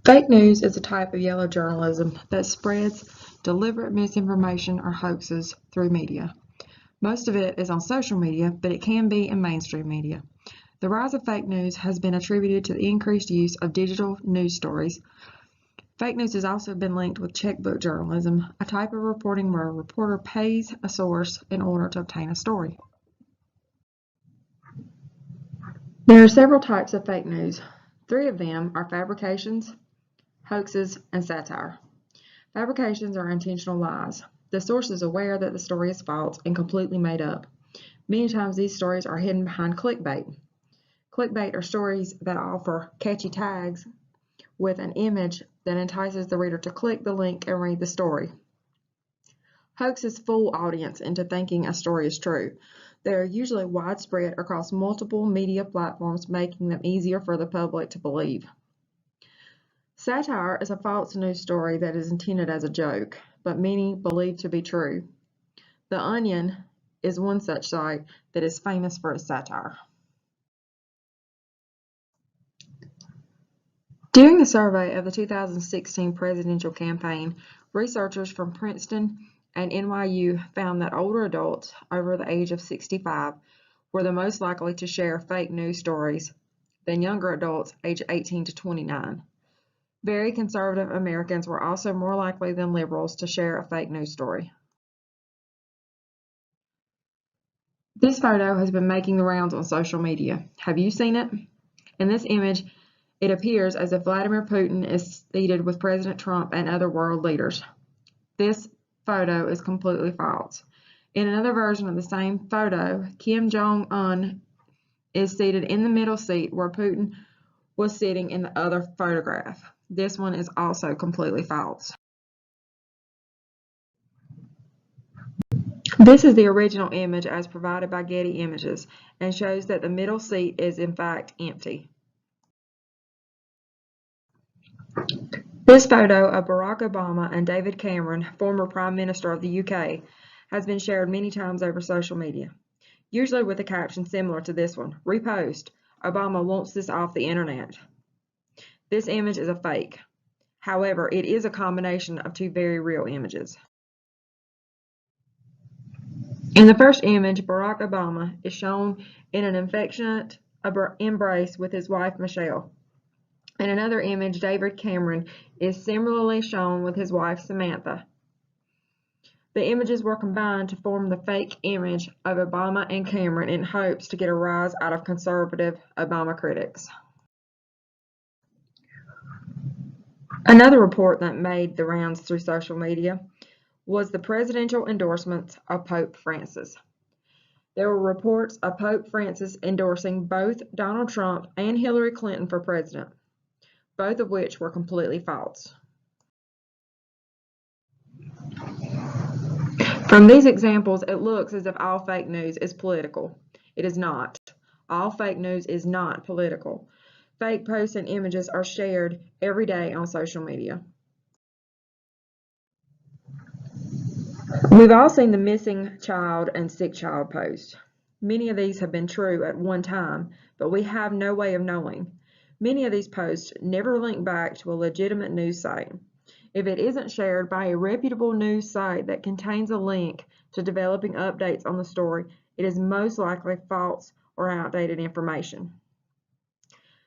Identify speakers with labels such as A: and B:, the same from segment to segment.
A: Fake news is a type of yellow journalism that spreads deliberate misinformation or hoaxes through media. Most of it is on social media, but it can be in mainstream media. The rise of fake news has been attributed to the increased use of digital news stories. Fake news has also been linked with checkbook journalism, a type of reporting where a reporter pays a source in order to obtain a story. There are several types of fake news. 3 of them are fabrications, hoaxes, and satire. Fabrications are intentional lies. The source is aware that the story is false and completely made up. Many times these stories are hidden behind clickbait. Clickbait are stories that offer catchy tags with an image that entices the reader to click the link and read the story. Hoaxes fool audience into thinking a story is true. They are usually widespread across multiple media platforms, making them easier for the public to believe. Satire is a false news story that is intended as a joke, but many believe to be true. The Onion is one such site that is famous for its satire. During the survey of the 2016 presidential campaign, researchers from Princeton and NYU found that older adults over the age of 65 were the most likely to share fake news stories than younger adults aged 18 to 29. Very conservative Americans were also more likely than liberals to share a fake news story. This photo has been making the rounds on social media. Have you seen it? In this image, it appears as if Vladimir Putin is seated with President Trump and other world leaders. This photo is completely false. In another version of the same photo, Kim Jong-un is seated in the middle seat where Putin was sitting in the other photograph. This one is also completely false. This is the original image as provided by Getty Images and shows that the middle seat is in fact empty. This photo of Barack Obama and David Cameron, former Prime Minister of the UK, has been shared many times over social media, usually with a caption similar to this one, "Repost, Obama wants this off the internet." This image is a fake. However, it is a combination of 2 very real images. In the first image, Barack Obama is shown in an affectionate embrace with his wife, Michelle. In another image, David Cameron is similarly shown with his wife, Samantha. The images were combined to form the fake image of Obama and Cameron in hopes to get a rise out of conservative Obama critics. Another report that made the rounds through social media was the presidential endorsements of Pope Francis. There were reports of Pope Francis endorsing both Donald Trump and Hillary Clinton for president, both of which were completely false. From these examples, it looks as if all fake news is political. It is not. All fake news is not political. Fake posts and images are shared every day on social media. We've all seen the missing child and sick child posts. Many of these have been true at one time, but we have no way of knowing. Many of these posts never link back to a legitimate news site. If it isn't shared by a reputable news site that contains a link to developing updates on the story, it is most likely false or outdated information.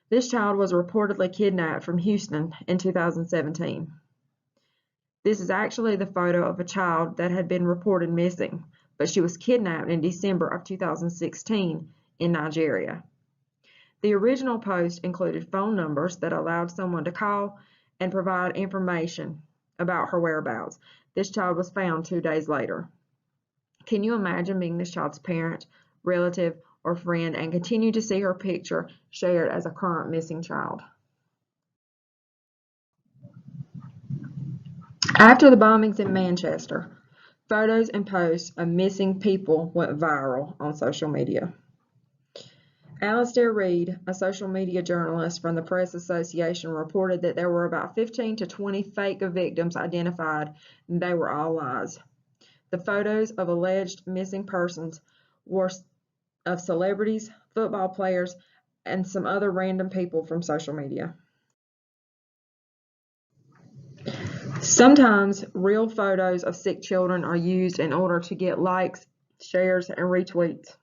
A: This child was reportedly kidnapped from Houston in 2017. This is actually the photo of a child that had been reported missing, but she was kidnapped in December of 2016 in Nigeria. The original post included phone numbers that allowed someone to call and provide information about her whereabouts. This child was found 2 days later. Can you imagine being this child's parent, relative, or friend and continue to see her picture shared as a current missing child? After the bombings in Manchester, photos and posts of missing people went viral on social media. Alastair Reid, a social media journalist from the Press Association, reported that there were about 15 to 20 fake victims identified, and they were all lies. The photos of alleged missing persons were of celebrities, football players, and some other random people from social media. Sometimes real photos of sick children are used in order to get likes, shares, and retweets.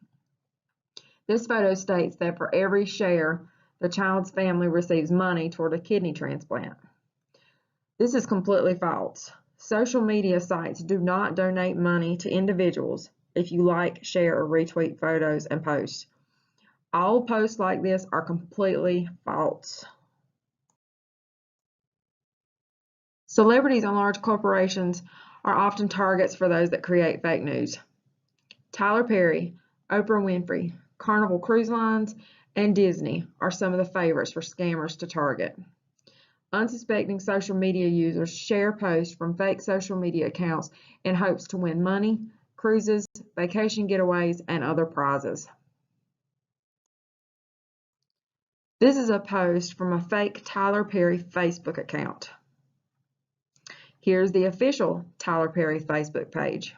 A: This photo states that for every share, the child's family receives money toward a kidney transplant. This is completely false. Social media sites do not donate money to individuals if you like, share, or retweet photos and posts. All posts like this are completely false. Celebrities and large corporations are often targets for those that create fake news. Tyler Perry, Oprah Winfrey, Carnival Cruise Lines, and Disney are some of the favorites for scammers to target. Unsuspecting social media users share posts from fake social media accounts in hopes to win money, cruises, vacation getaways, and other prizes. This is a post from a fake Tyler Perry Facebook account. Here's the official Tyler Perry Facebook page.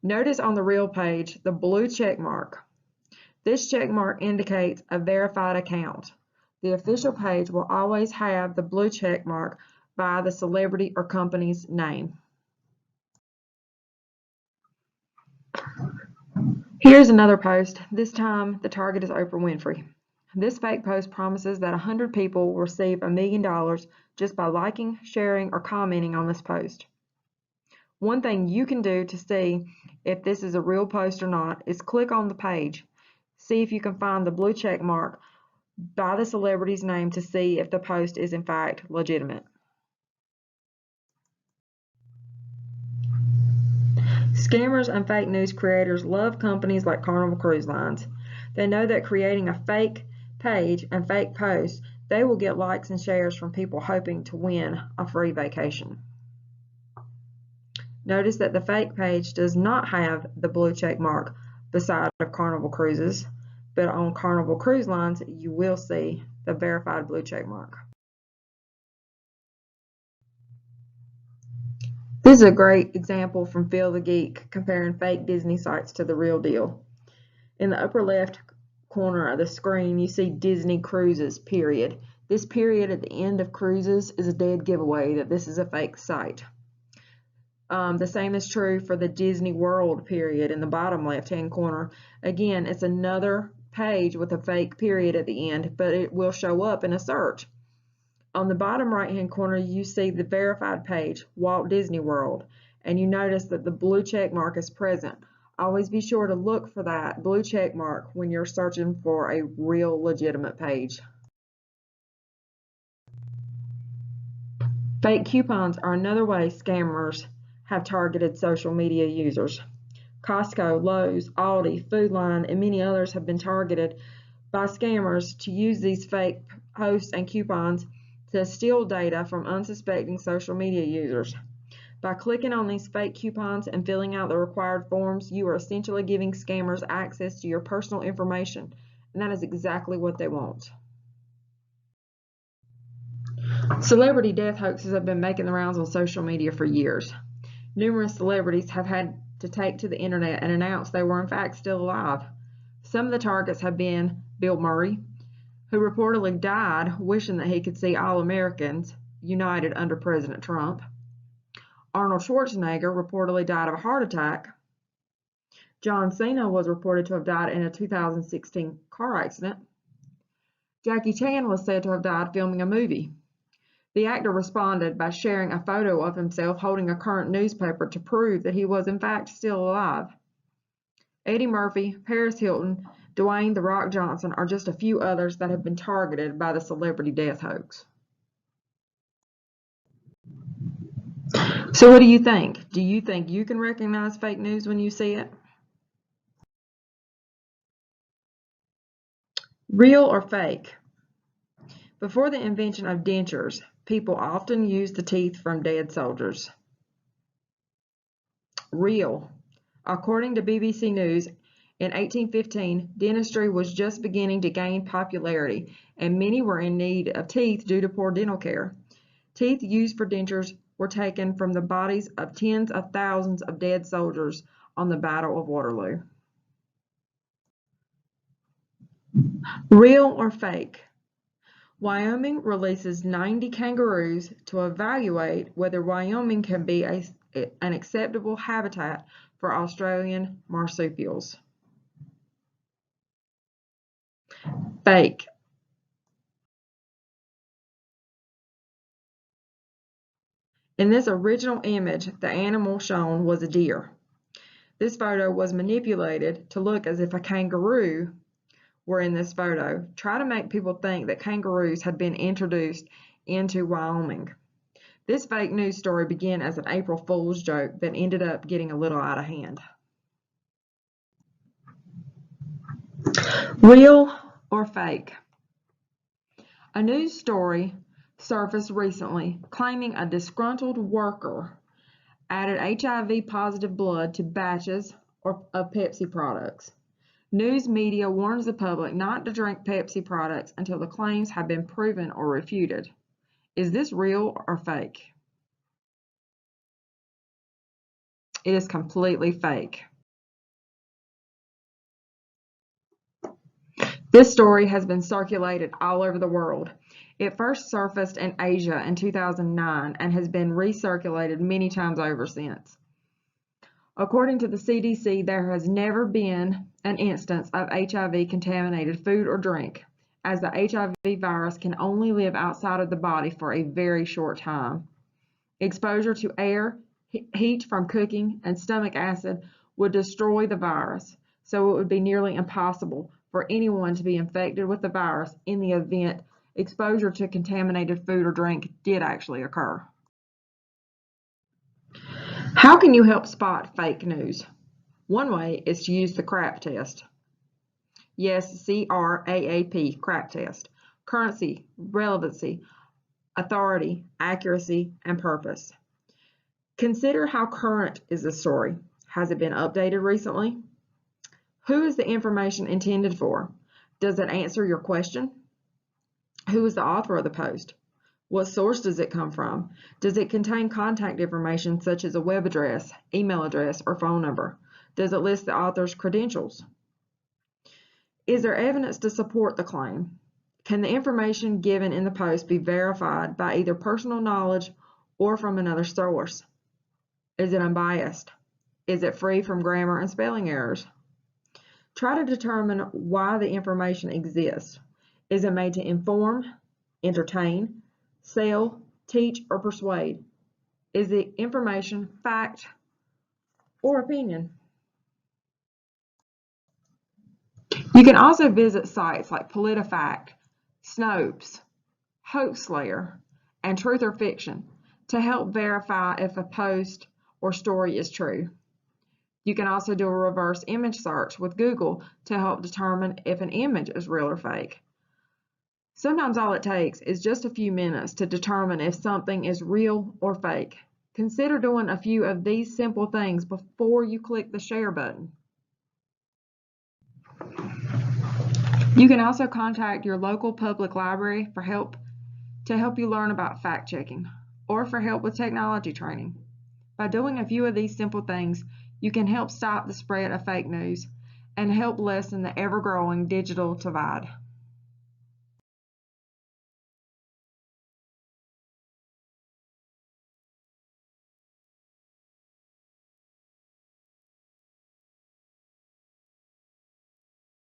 A: Notice on the real page the blue check mark. This check mark indicates a verified account. The official page will always have the blue check mark by the celebrity or company's name. Here's another post. This time the target is Oprah Winfrey. This fake post promises that 100 people will receive $1 million just by liking, sharing, or commenting on this post. One thing you can do to see if this is a real post or not is click on the page. See if you can find the blue check mark by the celebrity's name to see if the post is in fact legitimate. Scammers and fake news creators love companies like Carnival Cruise Lines. They know that creating a fake page and fake posts, they will get likes and shares from people hoping to win a free vacation. Notice that the fake page does not have the blue check mark beside of Carnival Cruises, but on Carnival Cruise Lines, you will see the verified blue check mark. This is a great example from Phil the Geek comparing fake Disney sites to the real deal. In the upper left corner of the screen, you see Disney Cruises, period. This period at the end of cruises is a dead giveaway that this is a fake site. The same is true for the Disney World period in the bottom left-hand corner. Again, it's another page with a fake period at the end, but it will show up in a search. On the bottom right-hand corner, you see the verified page, Walt Disney World, and you notice that the blue check mark is present. Always be sure to look for that blue check mark when you're searching for a real legitimate page. Fake coupons are another way scammers have targeted social media users. Costco, Lowe's, Aldi, Food Line, and many others have been targeted by scammers to use these fake posts and coupons to steal data from unsuspecting social media users. By clicking on these fake coupons and filling out the required forms, you are essentially giving scammers access to your personal information, and that is exactly what they want. Celebrity death hoaxes have been making the rounds on social media for years. Numerous celebrities have had to take to the internet and announce they were in fact still alive. Some of the targets have been Bill Murray, who reportedly died wishing that he could see all Americans united under President Trump. Arnold Schwarzenegger reportedly died of a heart attack. John Cena was reported to have died in a 2016 car accident. Jackie Chan was said to have died filming a movie. The actor responded by sharing a photo of himself holding a current newspaper to prove that he was in fact still alive. Eddie Murphy, Paris Hilton, Dwayne "The Rock" Johnson are just a few others that have been targeted by the celebrity death hoax. So what do you think? Do you think you can recognize fake news when you see it? Real or fake? Before the invention of dentures, people often used the teeth from dead soldiers. Real. According to BBC News, in 1815, dentistry was just beginning to gain popularity, and many were in need of teeth due to poor dental care. Teeth used for dentures were taken from the bodies of tens of thousands of dead soldiers on the Battle of Waterloo. Real or fake? Wyoming releases 90 kangaroos to evaluate whether Wyoming can be an acceptable habitat for Australian marsupials. Fake. In this original image, the animal shown was a deer. This photo was manipulated to look as if a kangaroo were in this photo. Try to make people think that kangaroos had been introduced into Wyoming. This fake news story began as an April Fool's joke that ended up getting a little out of hand. Real or fake? A news story surfaced recently claiming a disgruntled worker added HIV-positive blood to batches of Pepsi products. News media warns the public not to drink Pepsi products until the claims have been proven or refuted. Is this real or fake? It is completely fake. This story has been circulated all over the world. It first surfaced in Asia in 2009 and has been recirculated many times over since. According to the CDC, there has never been an instance of HIV-contaminated food or drink, as the HIV virus can only live outside of the body for a very short time. Exposure to air, heat from cooking, and stomach acid would destroy the virus, so it would be nearly impossible for anyone to be infected with the virus in the event exposure to contaminated food or drink did actually occur. How can you help spot fake news? One way is to use the CRAP test. Yes, CRAAP, CRAP test. Currency, relevancy, authority, accuracy, and purpose. Consider how current is the story. Has it been updated recently? Who is the information intended for? Does it answer your question? Who is the author of the post? What source does it come from? Does it contain contact information such as a web address, email address, or phone number? Does it list the author's credentials? Is there evidence to support the claim? Can the information given in the post be verified by either personal knowledge or from another source? Is it unbiased? Is it free from grammar and spelling errors? Try to determine why the information exists. Is it made to inform, entertain, sell, teach, or persuade? Is the information fact or opinion? You can also visit sites like PolitiFact, Snopes, Hoaxslayer, and Truth or Fiction to help verify if a post or story is true. You can also do a reverse image search with Google to help determine if an image is real or fake. Sometimes all it takes is just a few minutes to determine if something is real or fake. Consider doing a few of these simple things before you click the share button. You can also contact your local public library for help to help you learn about fact checking or for help with technology training. By doing a few of these simple things, you can help stop the spread of fake news and help lessen the ever-growing digital divide.